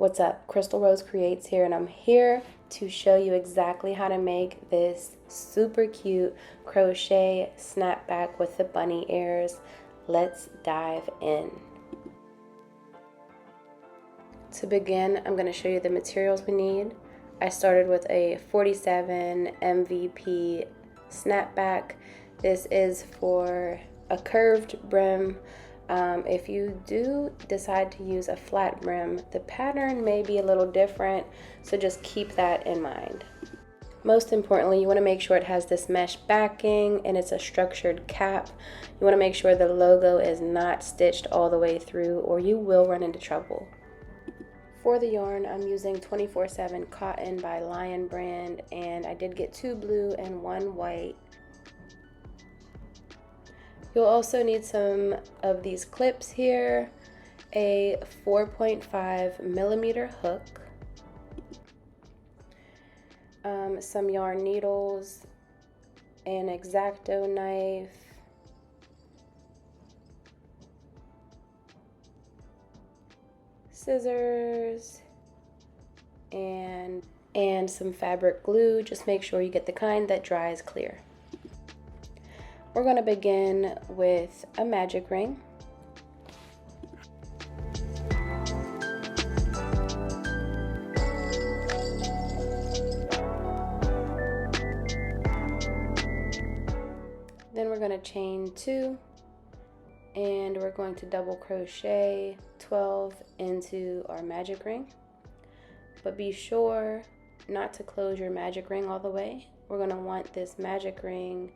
What's up? Crystal Rose Creates here, and I'm here to show you exactly how to make this super cute crochet snapback with the bunny ears. Let's dive in. To begin, I'm going to show you the materials we need. I started with a 47 MVP snapback. This is for a curved brim. If you do decide to use a flat brim, the pattern may be a little different, so just keep that in mind. Most importantly, you want to make sure it has this mesh backing and it's a structured cap. You want to make sure the logo is not stitched all the way through, or you will run into trouble. For the yarn, I'm using 24/7 cotton by Lion brand, and I did get 2 blue and 1 white. You'll also need some of these clips here, a 4.5 millimeter hook, some yarn needles, an X-Acto knife, scissors, and some fabric glue. Just make sure you get the kind that dries clear. We're going to begin with a magic ring. Then we're going to chain 2, and we're going to double crochet 12 into our magic ring. But be sure not to close your magic ring all the way. We're going to want this magic ring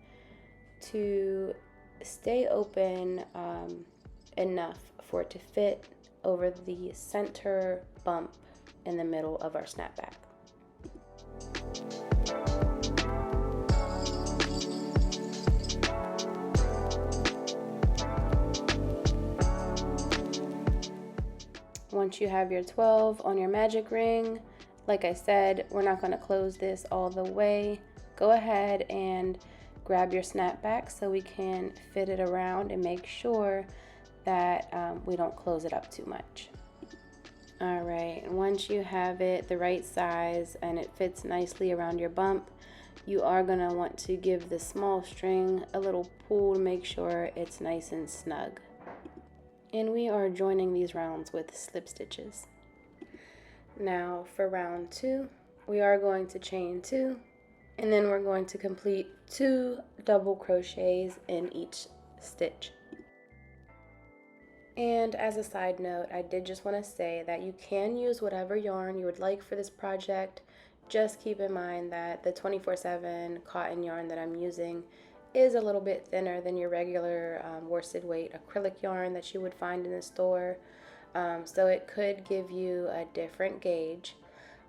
to stay open enough for it to fit over the center bump in the middle of our snapback. Once you have your 12 on your magic ring, like I said, we're not going to close this all the way. Go ahead and grab your snapback so we can fit it around and make sure that we don't close it up too much. All right, once you have it the right size and it fits nicely around your bump, you are going to want to give the small string a little pull to make sure it's nice and snug. And we are joining these rounds with slip stitches. Now for round 2, we are going to chain 2, and then we're going to complete 2 double crochets in each stitch. And as a side note, I did just want to say that you can use whatever yarn you would like for this project. Just keep in mind that the 24/7 cotton yarn that I'm using is a little bit thinner than your regular worsted weight acrylic yarn that you would find in the store. So it could give you a different gauge.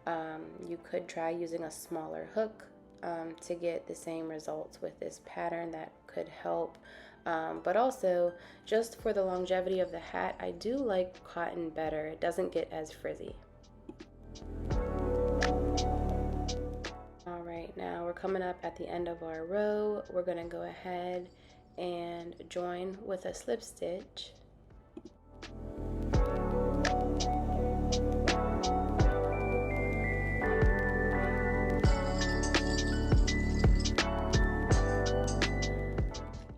You could try using a smaller hook to get the same results with this pattern. That could help. But also, just for the longevity of the hat, I do like cotton better. It doesn't get as frizzy. Alright, now we're coming up at the end of our row. We're going to go ahead and join with a slip stitch.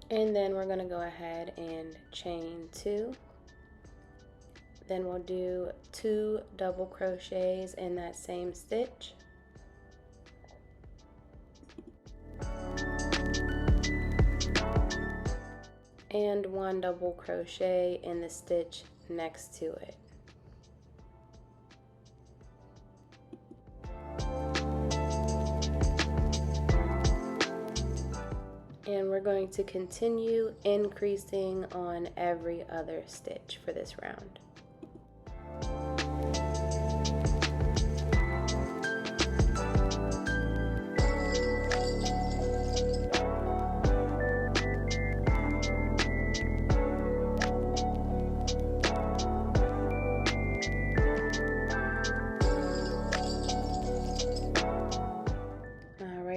And then we're going to go ahead and chain 2. Then we'll do 2 double crochets in that same stitch. And 1 double crochet in the stitch next to it. And we're going to continue increasing on every other stitch for this round.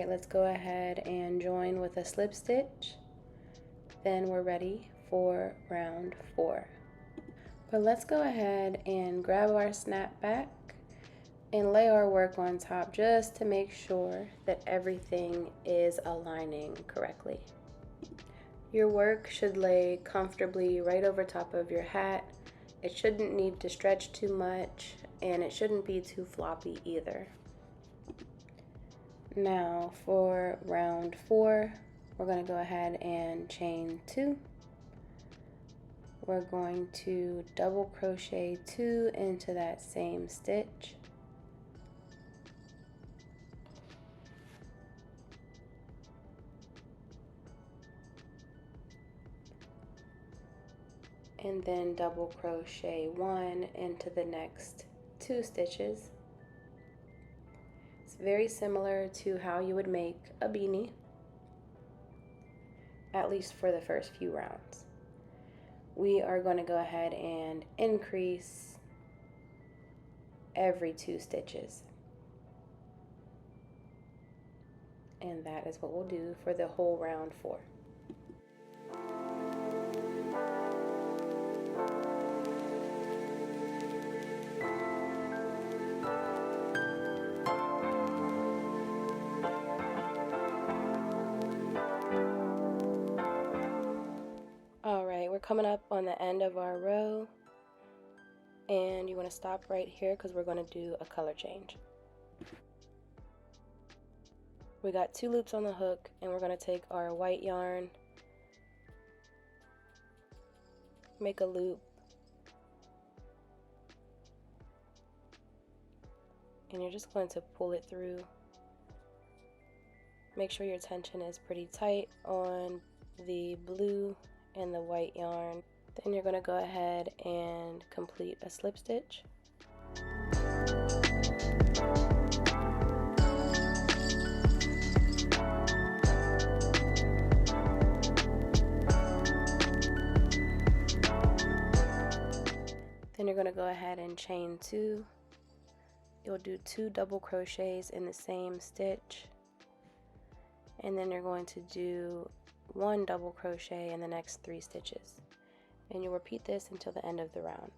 Let's go ahead and join with a slip stitch. Then we're ready for round 4. But let's go ahead and grab our snapback and lay our work on top just to make sure that everything is aligning correctly. Your work should lay comfortably right over top of your hat. It shouldn't need to stretch too much, and it shouldn't be too floppy either. Now for round 4, we're going to go ahead and chain 2. We're going to double crochet 2 into that same stitch. And then double crochet 1 into the next 2 stitches. It's very similar to how you would make a beanie, at least for the first few rounds. We are going to go ahead and increase every 2 stitches. And that is what we'll do for the whole round 4. We're coming up on the end of our row, and you want to stop right here because we're going to do a color change. We got 2 loops on the hook, and we're going to take our white yarn, make a loop, and you're just going to pull it through. Make sure your tension is pretty tight on the blue and the white yarn. Then you're going to go ahead and complete a slip stitch. Then you're going to go ahead and chain 2. You'll do 2 double crochets in the same stitch, and then you're going to do 1 double crochet in the next 3 stitches, and you'll repeat this until the end of the round.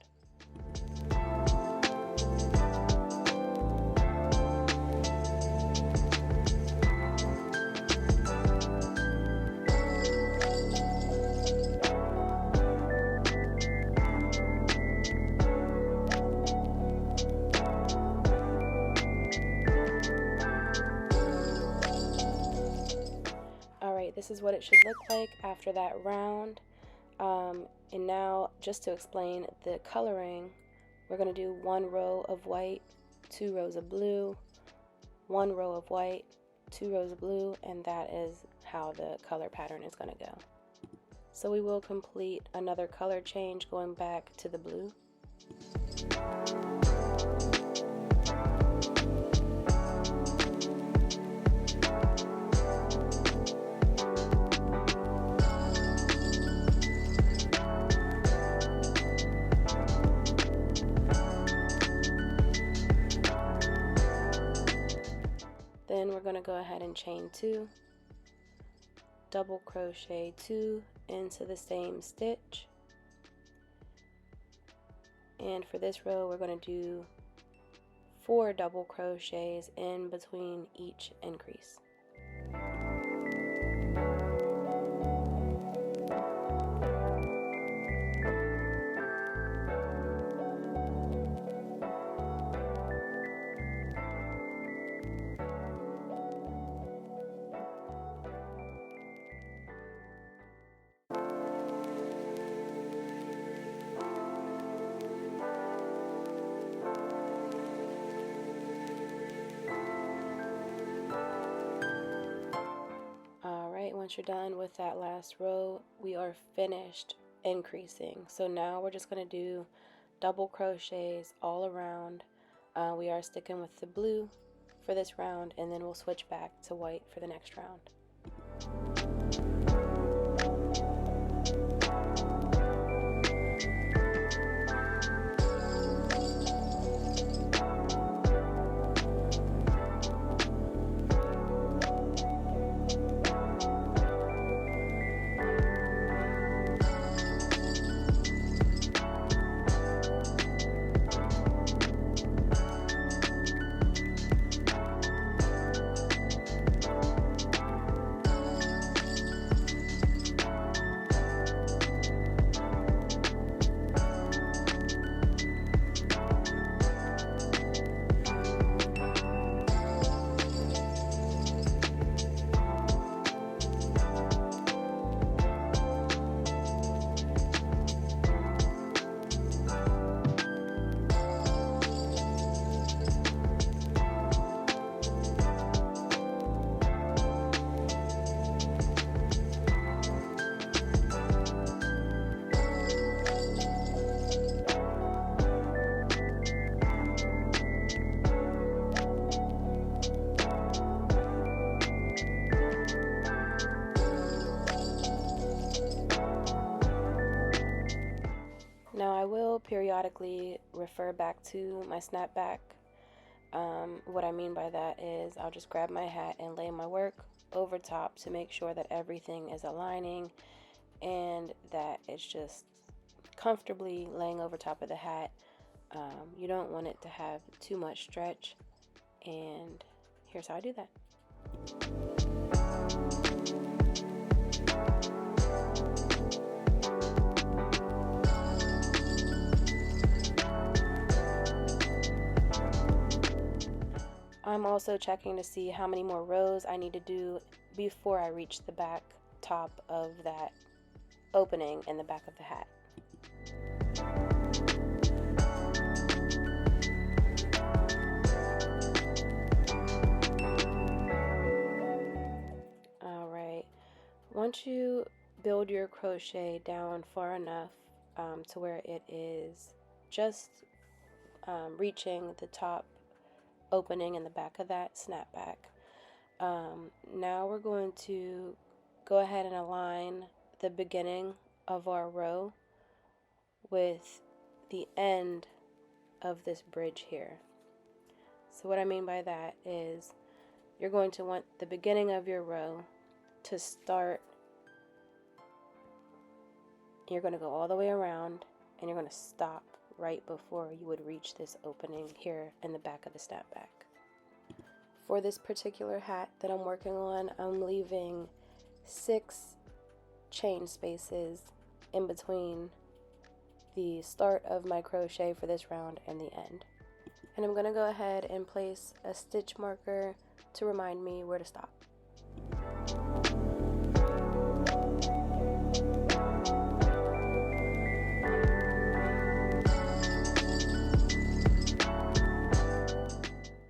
This is what it should look like after that round. And now, just to explain the coloring, we're going to do 1 row of white, 2 rows of blue, 1 row of white, 2 rows of blue, and that is how the color pattern is going to go. So we will complete another color change going back to the blue. Then we're going to go ahead and chain 2, double crochet 2 into the same stitch, and for this row we're going to do 4 double crochets in between each increase. Once you're done with that last row, we are finished increasing. So now we're just going to do double crochets all around. We are sticking with the blue for this round, and then we'll switch back to white for the next round. periodically refer back to my snapback. What I mean by that is I'll just grab my hat and lay my work over top to make sure that everything is aligning and that it's just comfortably laying over top of the hat. You don't want it to have too much stretch, and here's how I do that. I'm also checking to see how many more rows I need to do before I reach the back top of that opening in the back of the hat. Alright, once you build your crochet down far enough to where it is just reaching the top opening in the back of that snapback, now we're going to go ahead and align the beginning of our row with the end of this bridge here. So what I mean by that is you're going to want the beginning of your row to start. You're going to go all the way around and you're going to stop right before you would reach this opening here in the back of the snapback. For this particular hat that I'm working on, I'm leaving 6 chain spaces in between the start of my crochet for this round and the end. And I'm going to go ahead and place a stitch marker to remind me where to stop.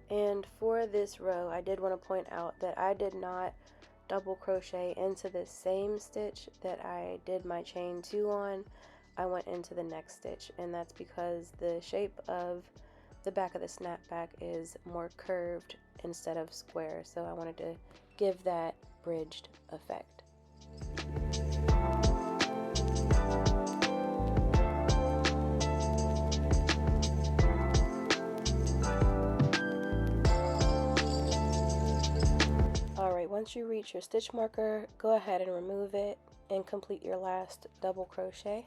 And for this row, I did want to point out that I did not double crochet into the same stitch that I did my chain 2 on. I went into the next stitch, and that's because the shape of the back of the snapback is more curved instead of square, so I wanted to give that bridged effect. Alright, once you reach your stitch marker, go ahead and remove it and complete your last double crochet.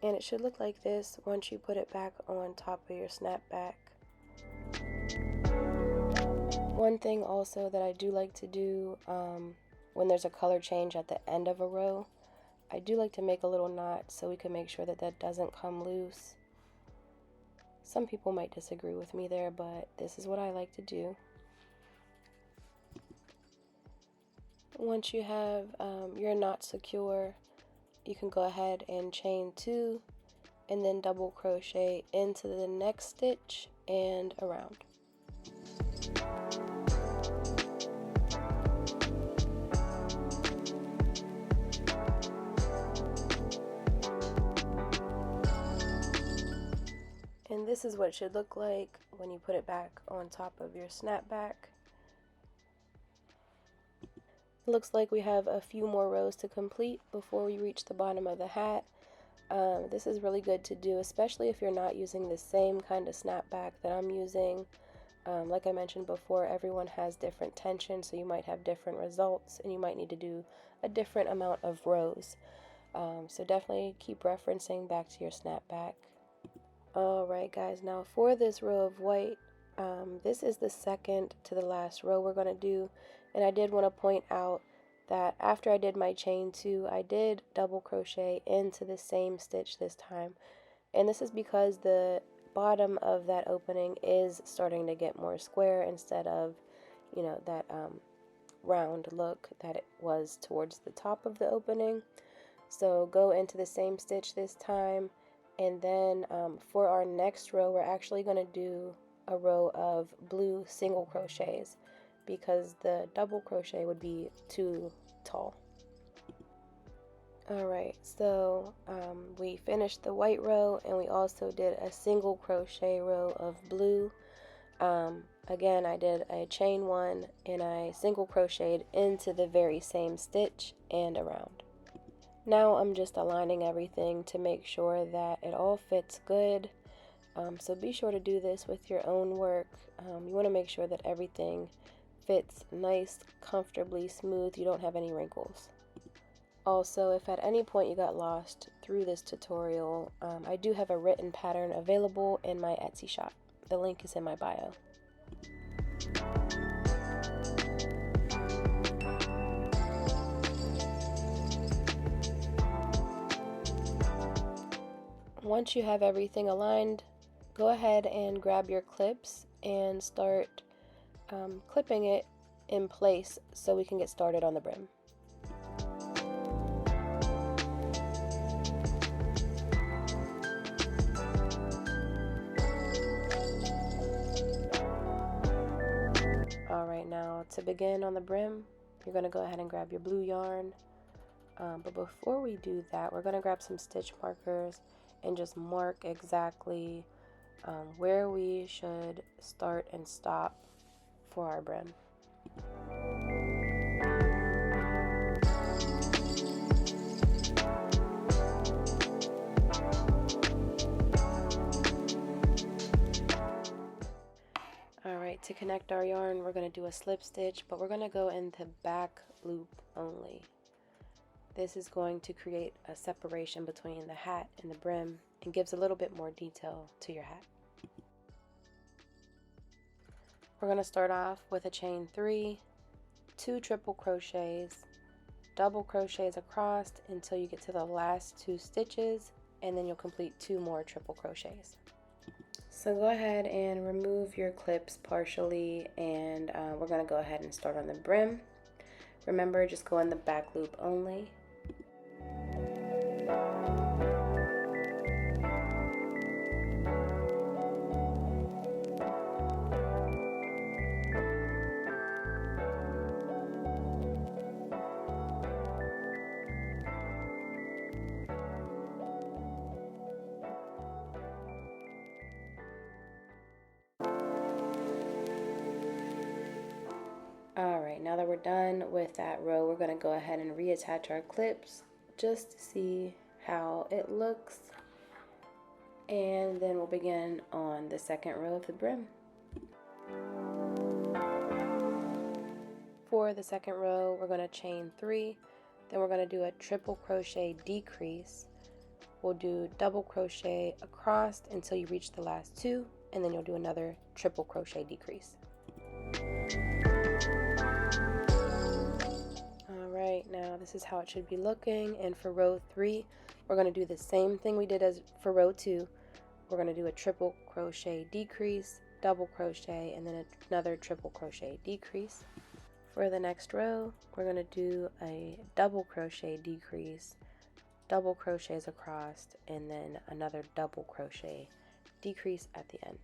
And it should look like this once you put it back on top of your snapback. One thing also that I do like to do when there's a color change at the end of a row, I do like to make a little knot so we can make sure that that doesn't come loose. Some people might disagree with me there, but this is what I like to do. Once you have your knot secure, you can go ahead and chain 2 and then double crochet into the next stitch and around. And this is what it should look like when you put it back on top of your snapback. It looks like we have a few more rows to complete before we reach the bottom of the hat. This is really good to do, especially if you're not using the same kind of snapback that I'm using. Like I mentioned before, everyone has different tension, so you might have different results and you might need to do a different amount of rows. So definitely keep referencing back to your snapback. Alright guys, now for this row of white, this is the second to the last row we're going to do, and I did want to point out that after I did my chain 2, I did double crochet into the same stitch this time, and this is because the bottom of that opening is starting to get more square instead of, you know, that round look that it was towards the top of the opening. So go into the same stitch this time. And then for our next row, we're actually going to do a row of blue single crochets because the double crochet would be too tall. Alright, so we finished the white row and we also did a single crochet row of blue. Again, I did a chain 1 and I single crocheted into the very same stitch and around. Now I'm just aligning everything to make sure that it all fits good. So be sure to do this with your own work. You want to make sure that everything fits nice, comfortably smooth. You don't have any wrinkles. Also, if at any point you got lost through this tutorial, I do have a written pattern available in my Etsy shop. The link is in my bio. Once you have everything aligned, go ahead and grab your clips and start clipping it in place so we can get started on the brim. Alright, now to begin on the brim, you're going to go ahead and grab your blue yarn. But before we do that, we're going to grab some stitch markers and just mark exactly where we should start and stop for our brim. Alright, to connect our yarn, we're going to do a slip stitch, but we're going to go into back loop only. This is going to create a separation between the hat and the brim and gives a little bit more detail to your hat. We're going to start off with a chain 3, 2 triple crochets, double crochets across until you get to the last 2 stitches, and then you'll complete 2 more triple crochets. So go ahead and remove your clips partially, and we're going to go ahead and start on the brim. Remember, just go in the back loop only. Alright, now that we're done with that row, we're going to go ahead and reattach our clips just to see how it looks. And then we'll begin on the second row of the brim. For the second row, we're going to chain 3, then we're going to do a triple crochet decrease. We'll do double crochet across until you reach the last 2, and then you'll do another triple crochet decrease. Alright, now this is how it should be looking, and for row 3, we're going to do the same thing we did as for row 2. We're going to do a triple crochet decrease, double crochet, and then another triple crochet decrease. For the next row, we're going to do a double crochet decrease, double crochets across, and then another double crochet decrease at the end.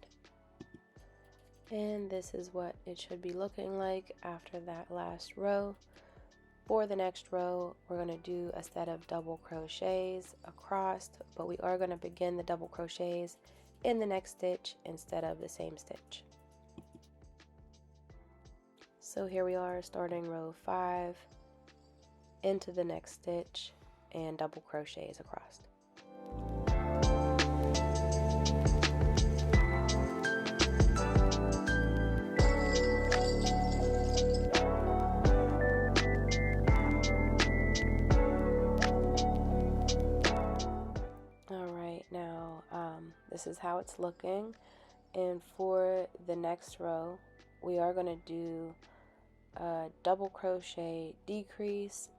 And this is what it should be looking like after that last row. For the next row, we're going to do a set of double crochets across, but we are going to begin the double crochets in the next stitch instead of the same stitch. So here we are starting row 5 into the next stitch and double crochets across. Alright, now this is how it's looking, and for the next row we are going to do a double crochet decrease,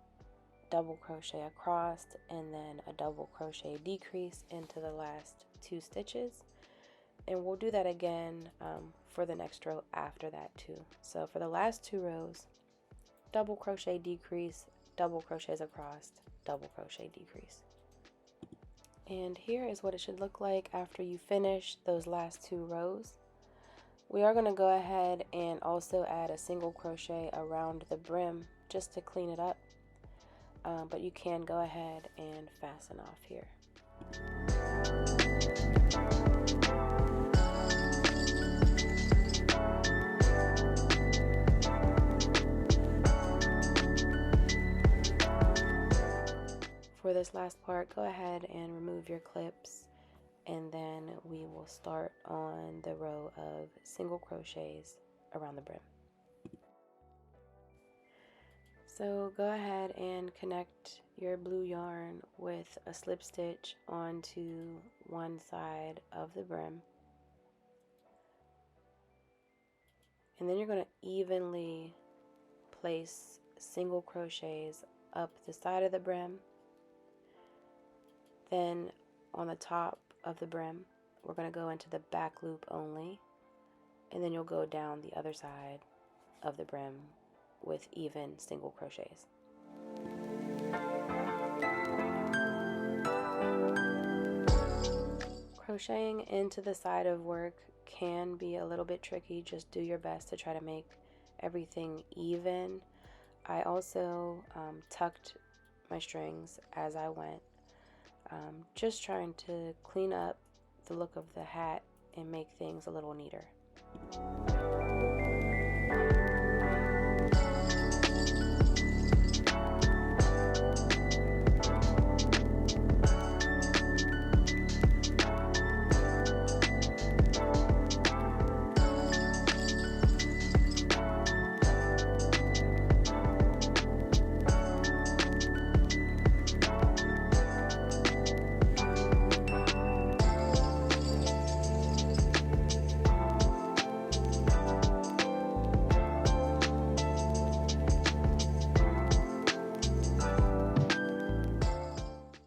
double crochet across, and then a double crochet decrease into the last 2 stitches, and we'll do that again for the next row after that too. So for the last 2 rows, double crochet decrease, double crochets across, double crochet decrease. And here is what it should look like after you finish those last 2 rows. We are going to go ahead and also add a single crochet around the brim just to clean it up, but you can go ahead and fasten off here. For this last part, go ahead and remove your clips, and then we will start on the row of single crochets around the brim. So go ahead and connect your blue yarn with a slip stitch onto one side of the brim. And then you're going to evenly place single crochets up the side of the brim. Then on the top of the brim, we're going to go into the back loop only, and then you'll go down the other side of the brim with even single crochets. Crocheting into the side of work can be a little bit tricky. Just do your best to try to make everything even. I also tucked my strings as I went, just trying to clean up the look of the hat and make things a little neater.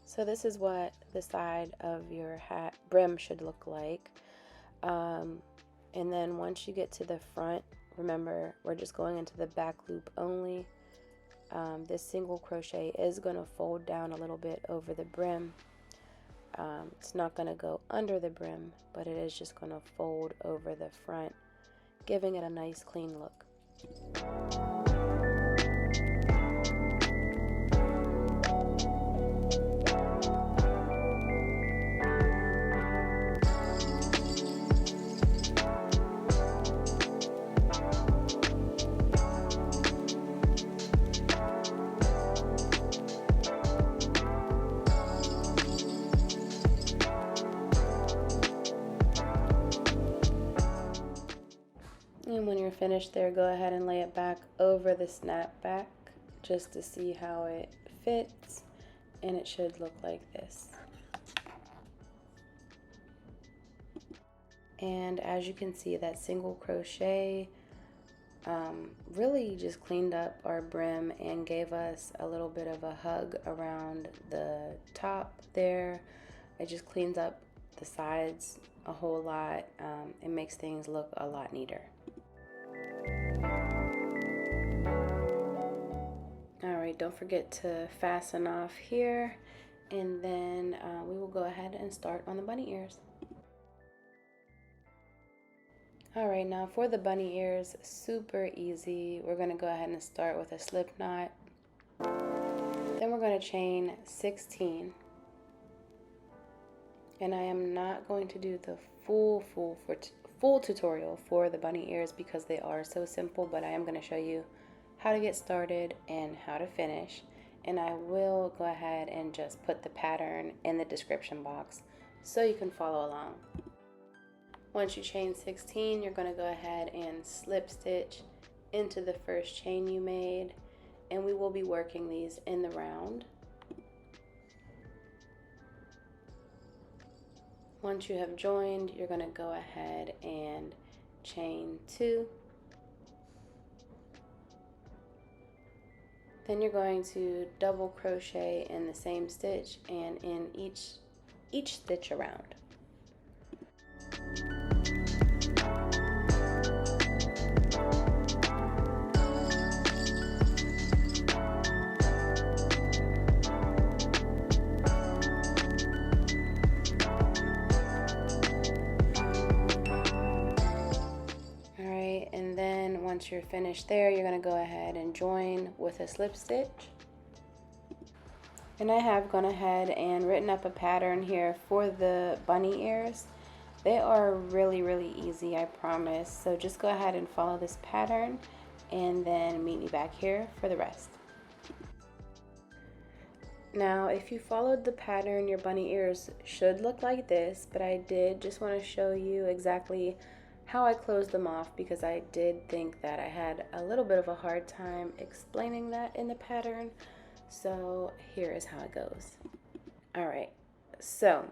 So this is what the side of your hat brim should look like. And then once you get to the front, remember, we're just going into the back loop only. This single crochet is going to fold down a little bit over the brim. It's not going to go under the brim, but it is just going to fold over the front, giving it a nice clean look. And when you're finished there, go ahead and lay it back over the snapback just to see how it fits, and it should look like this. And as you can see, that single crochet really just cleaned up our brim and gave us a little bit of a hug around the top there. It just cleans up the sides a whole lot. It makes things look a lot neater. Alright, don't forget to fasten off here, and then we will go ahead and start on the bunny ears. Alright, now for the bunny ears, super easy. We're going to go ahead and start with a slip knot. Then we're going to chain 16. And I am not going to do the full tutorial for the bunny ears because they are so simple, but I am going to show you how to get started and how to finish. And I will go ahead and just put the pattern in the description box so you can follow along. Once you chain 16, you're going to go ahead and slip stitch into the first chain you made, and we will be working these in the round. Once you have joined, you're going to go ahead and chain 2. Then you're going to double crochet in the same stitch and in each stitch around. Once you're finished there, you're going to go ahead and join with a slip stitch. And I have gone ahead and written up a pattern here for the bunny ears. They are really easy, I promise. So just go ahead and follow this pattern and then meet me back here for the rest. Now, if you followed the pattern, your bunny ears should look like this, but I did just want to show you exactly how I closed them off because I did think that I had a little bit of a hard time explaining that in the pattern. So here is how it goes. All right, so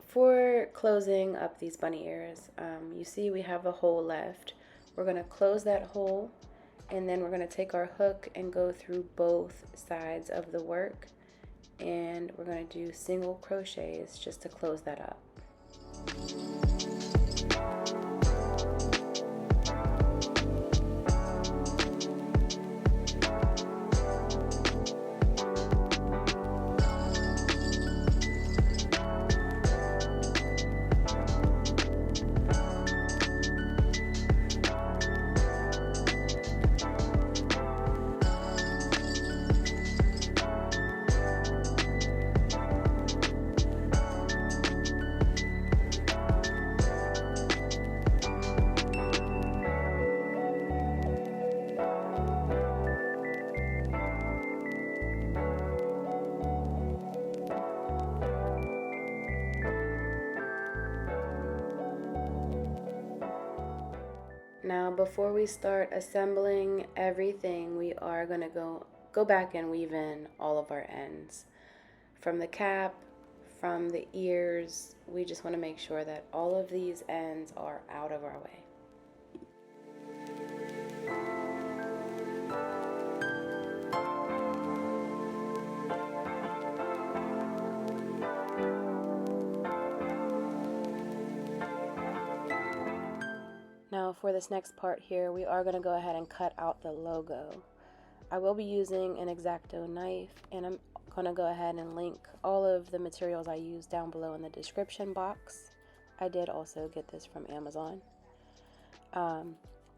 for closing up these bunny ears, you see we have a hole left. We're going to close that hole, and then we're going to take our hook and go through both sides of the work, and we're going to do single crochets just to close that up. Now, before we start assembling everything, we are going to go back and weave in all of our ends. From the cap, from the ears, we just want to make sure that all of these ends are out of our way. Now for this next part here, we are going to go ahead and cut out the logo. I will be using an X-Acto knife, and I'm going to go ahead and link all of the materials I use down below in the description box. I did also get this from Amazon.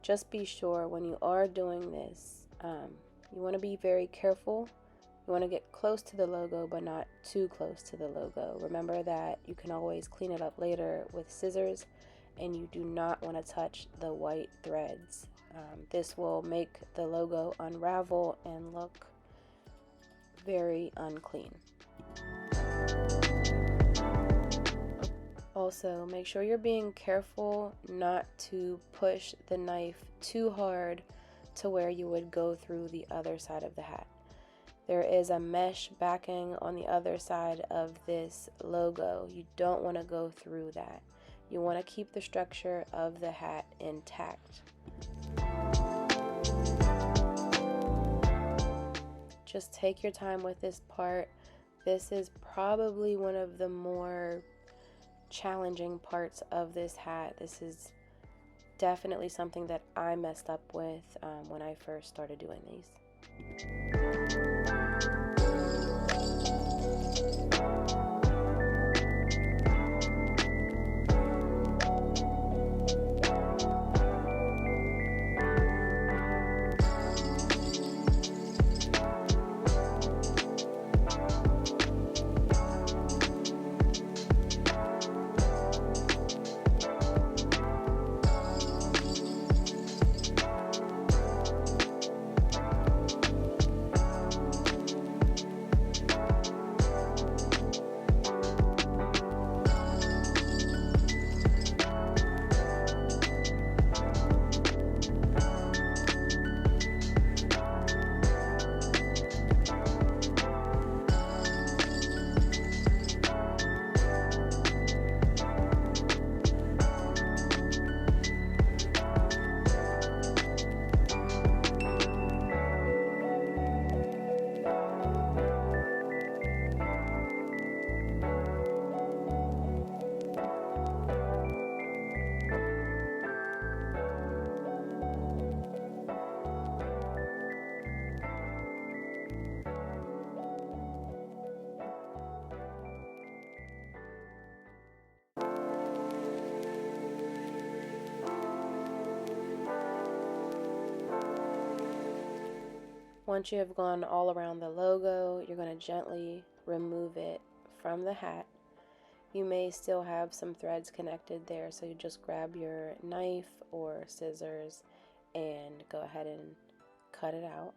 Just be sure when you are doing this, you want to be very careful. You want to get close to the logo, but not too close to the logo. Remember that you can always clean it up later with scissors, and you do not want to touch the white threads. This will make the logo unravel and look very unclean. Also, make sure you're being careful not to push the knife too hard to where you would go through the other side of the hat. There is a mesh backing on the other side of this logo. You don't want to go through that. You want to keep the structure of the hat intact. Just take your time with this part. This is probably one of the more challenging parts of this hat. This is definitely something that I messed up with when I first started doing these. Once you have gone all around the logo, you're going to gently remove it from the hat. You may still have some threads connected there, so you just grab your knife or scissors and go ahead and cut it out.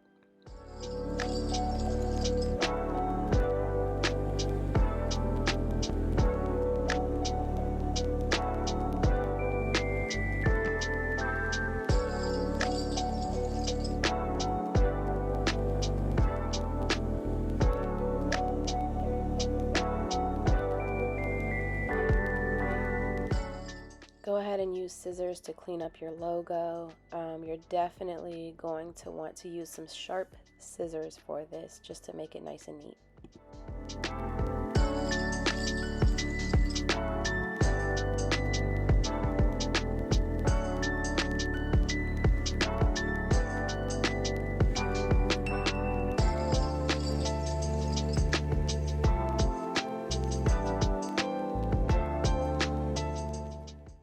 Go ahead and use scissors to clean up your logo. You're definitely going to want to use some sharp scissors for this, just to make it nice and neat.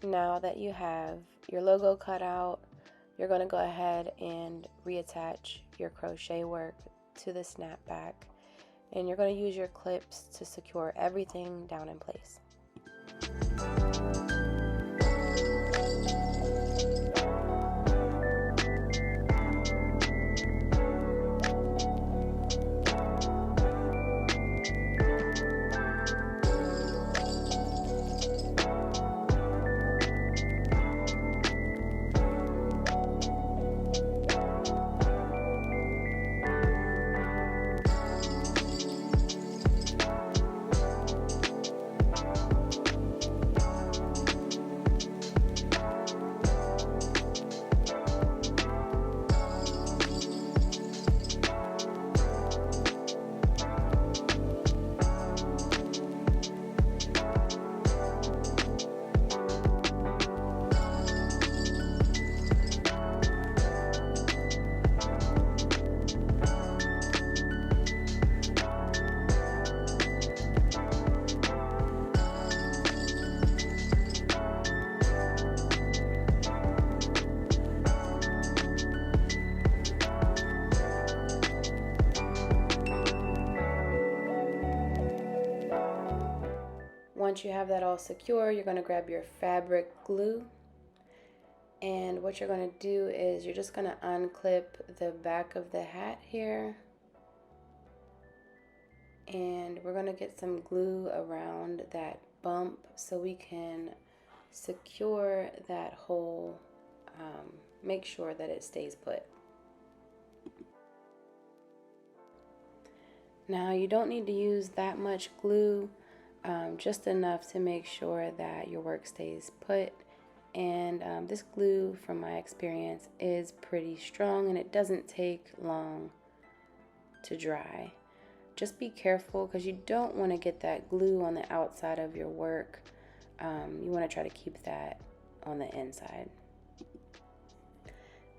Now that you have your logo cut out, you're going to go ahead and reattach your crochet work to the snapback, and you're going to use your clips to secure everything down in place. Once you have that all secure, you're going to grab your fabric glue, and what you're going to do is you're just going to unclip the back of the hat here, and we're going to get some glue around that bump so we can secure that hole, make sure that it stays put. Now you don't need to use that much glue, just enough to make sure that your work stays put. And this glue, from my experience, is pretty strong and it doesn't take long to dry. Just be careful because you don't want to get that glue on the outside of your work. You want to try to keep that on the inside.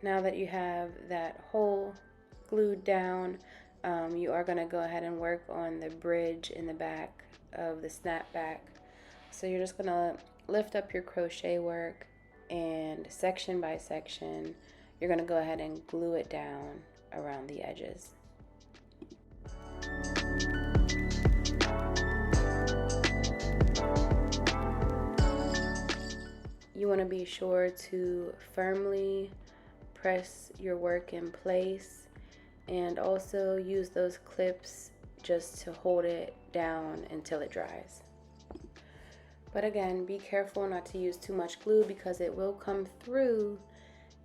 Now that you have that hole glued down, you are going to go ahead and work on the bridge in the back of the snapback. So you're just going to lift up your crochet work, and section by section you're going to go ahead and glue it down around the edges. You want to be sure to firmly press your work in place, and also use those clips just to hold it down until it dries. But again, be careful not to use too much glue because it will come through,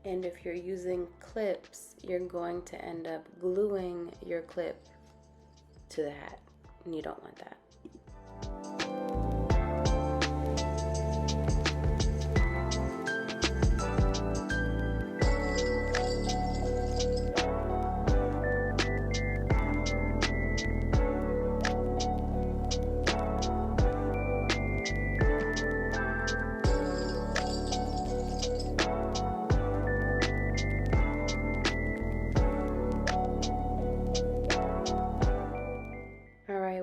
and if you're using clips, you're going to end up gluing your clip to the hat, and you don't want that.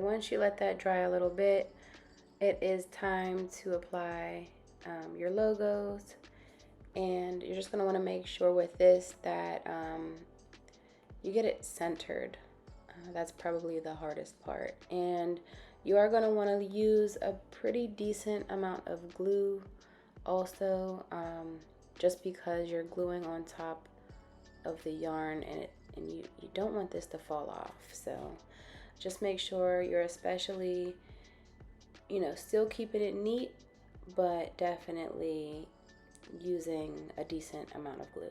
Once you let that dry a little bit, it is time to apply your logos, and you're just going to want to make sure with this that you get it centered. That's probably the hardest part, and you are going to want to use a pretty decent amount of glue also, just because you're gluing on top of the yarn, and you don't want this to fall off. So just make sure you're especially, still keeping it neat, but definitely using a decent amount of glue.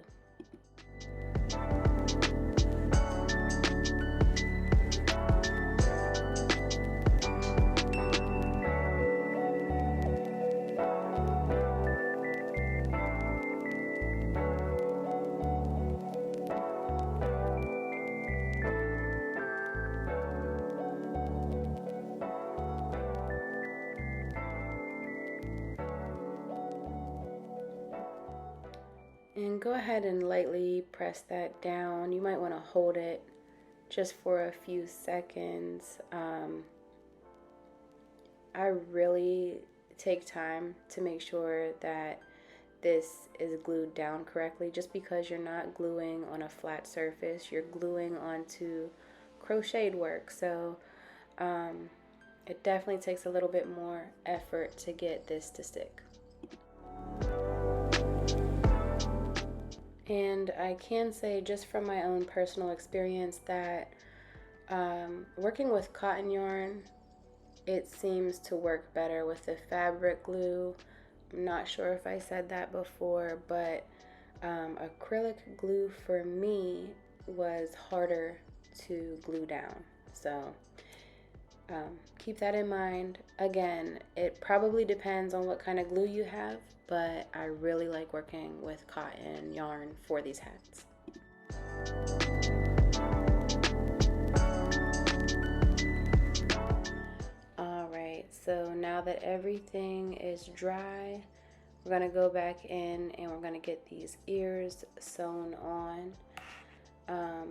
And go ahead and lightly press that down. You might want to hold it just for a few seconds. I really take time to make sure that this is glued down correctly. Just because you're not gluing on a flat surface, you're gluing onto crocheted work. So it definitely takes a little bit more effort to get this to stick. And I can say, just from my own personal experience, that working with cotton yarn, it seems to work better with the fabric glue. I'm not sure if I said that before, but acrylic glue for me was harder to glue down. So keep that in mind. Again, it probably depends on what kind of glue you have, but I really like working with cotton yarn for these hats. Alright, so now that everything is dry, we're going to go back in and we're going to get these ears sewn on.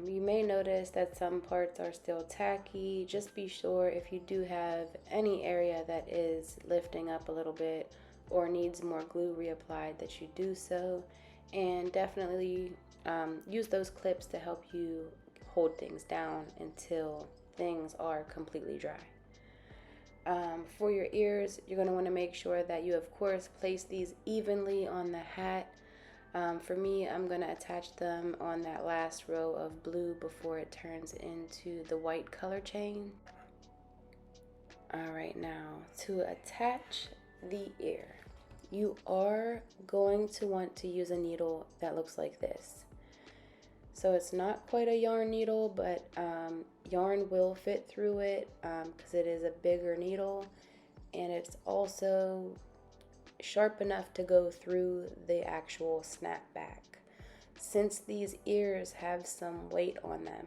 You may notice that some parts are still tacky. Just be sure, if you do have any area that is lifting up a little bit or needs more glue reapplied, that you do so. And definitely use those clips to help you hold things down until things are completely dry. For your ears, you're going to want to make sure that you, of course, place these evenly on the hat. For me, I'm going to attach them on that last row of blue before it turns into the white color chain. Alright, now to attach the ear, you are going to want to use a needle that looks like this. So it's not quite a yarn needle, but yarn will fit through it because it is a bigger needle, and it's also sharp enough to go through the actual snapback. Since these ears have some weight on them,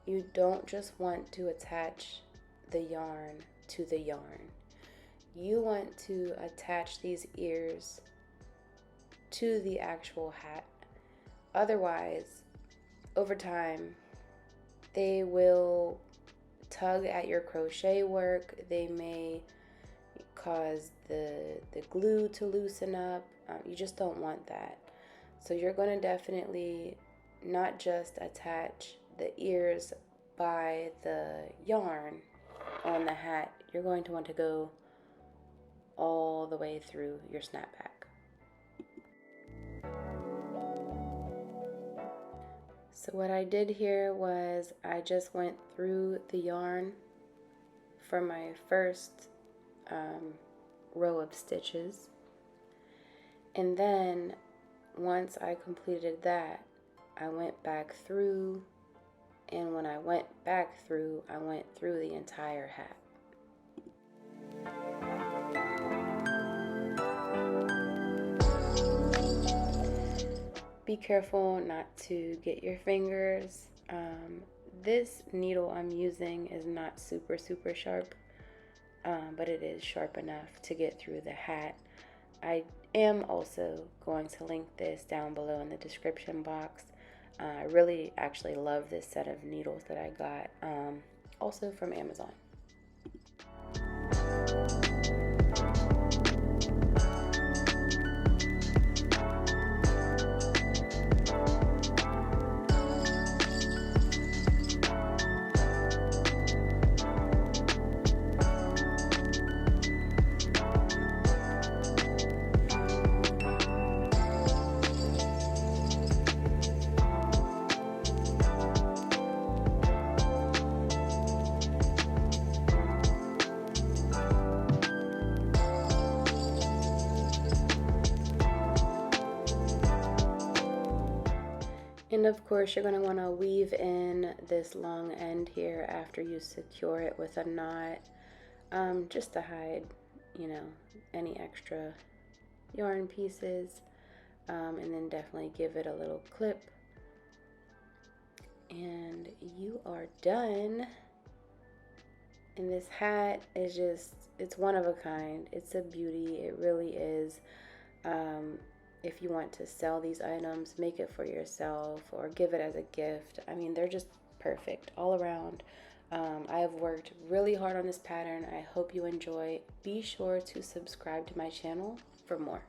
you don't just want to attach the yarn to the yarn. You want to attach these ears to the actual hat. Otherwise, over time, they will tug at your crochet work. They may cause the glue to loosen up. You just don't want that. So you're going to definitely not just attach the ears by the yarn on the hat. You're going to want to go all the way through your snapback. So what I did here was I just went through the yarn for my first row of stitches, and then once I completed that, I went back through, and when I went back through, I went through the entire hat. Be careful not to get your fingers. This needle I'm using is not super sharp, but it is sharp enough to get through the hat. I am also going to link this down below in the description box. I really actually love this set of needles that I got, also from Amazon. And of course, you're going to want to weave in this long end here after you secure it with a knot, just to hide, any extra yarn pieces, and then definitely give it a little clip. And you are done. And this hat is just, it's one of a kind. It's a beauty. It really is. if you want to sell these items, make it for yourself or give it as a gift. I mean, they're just perfect all around. I have worked really hard on this pattern. I hope you enjoy. Be sure to subscribe to my channel for more.